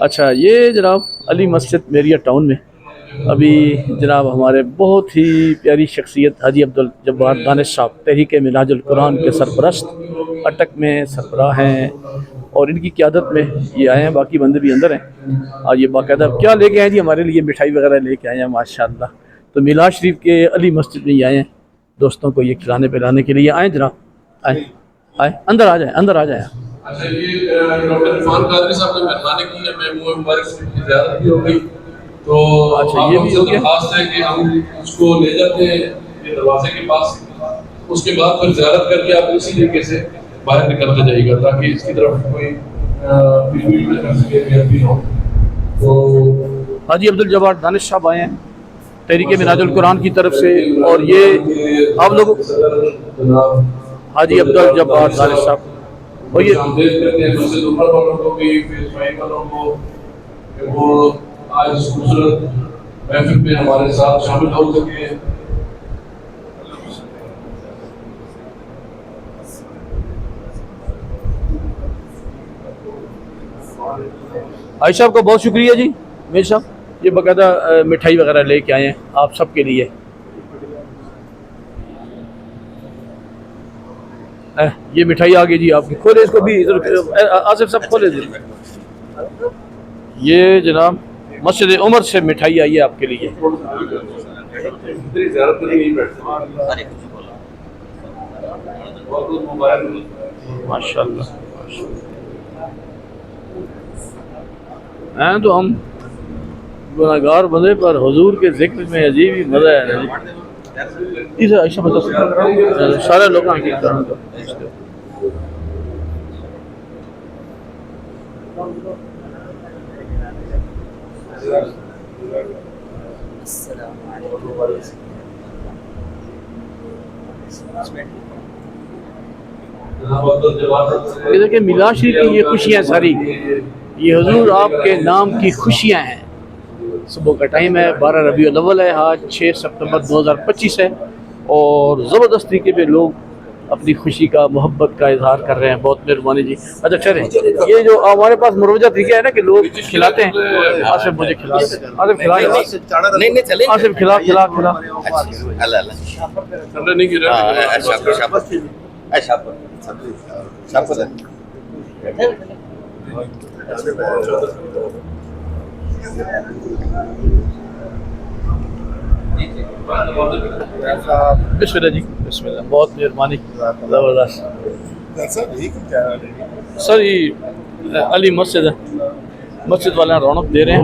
اچھا، یہ جناب علی مسجد میریا ٹاؤن میں ابھی جناب ہمارے بہت ہی پیاری شخصیت حاجی عبدالجبار دانش صاحب تحریک منہاج القرآن کے سرپرست اٹک میں سربراہ ہیں، اور ان کی قیادت میں یہ آئے ہیں، باقی بندے بھی اندر ہیں۔ اور یہ باقاعدہ کیا لے کے آئے جی؟ ہمارے لیے مٹھائی وغیرہ لے کے آئے ہیں ماشاءاللہ۔ تو میلاد شریف کے علی مسجد میں یہ آئے ہیں دوستوں کو یہ کھلانے پلانے کے لیے۔ آئیں جناب، آئیں آئیں، اندر آ جائیں، اندر آ جائیں۔ اچھا، یہ ڈاکٹر عرفان قادری صاحب نے مہربانی کی ہے، محبوب مبارک کی زیارت بھی ہو گئی، تو اچھا یہ بھی ہو گیا۔ درخواست ہے کہ ہم اس کو لے جاتے ہیں یہ دروازے کے پاس، اس کے بعد پھر زیارت کر کے آپ اسی طریقے سے باہر نکلتے جائیے گا تاکہ اس کی طرف کوئی بھی ہو۔ تو حاجی عبدالجبار دانش صاحب آئے ہیں تحریک منہاج القرآن کی طرف سے، اور یہ آپ لوگ حاجی عبدالجبار دانش صاحب، اور یہ مسجد عمر والوں کو بھی والوں کو کہ وہ آج اس خوبصورت محفل میں ہمارے ساتھ شامل ہو سکے۔ عائشہ صاحب کا بہت شکریہ جی، میر صاحب یہ باقاعدہ مٹھائی وغیرہ لے کے آئے ہیں آپ سب کے لیے۔ یہ مٹھائی آ گئی جی آپ کی، کھولے اس کو بھی، آصف صاحب کھولے جی۔ یہ جناب مسجد عمر سے مٹھائی آئی ہے آپ کے لیے۔ ماشاء اللہ ہیں تو ہم گناہگار بندے پر حضور کے ذکر میں عجیب ہی مزہ ہے۔ عائشہ بتا سارے لوگ دیکھیں میلاد شریف کی یہ خوشیاں ساری، یہ حضور آپ کے نام کی خوشیاں ہیں۔ صبح کا ٹائم ہے، 12 ربیع الاول ہے، آج 6 ستمبر 2025 ہے، اور زبردست طریقے پہ لوگ اپنی خوشی کا، محبت کا اظہار کر رہے ہیں۔ بہت مہربانی جی۔ اچھا ٹھہریں، یہ جو ہمارے پاس مروجہ طریقہ ہے نا کہ لوگ کھلاتے ہیں، آصف مجھے کھلا، آصف کھلا، آصف کھلا کھلا کھلا۔ بسم اللہ جی، بسم اللہ، بہت مہربانی، زبردست سر۔ یہ علی مسجد ہے، مسجد والے رونق دے رہے ہیں۔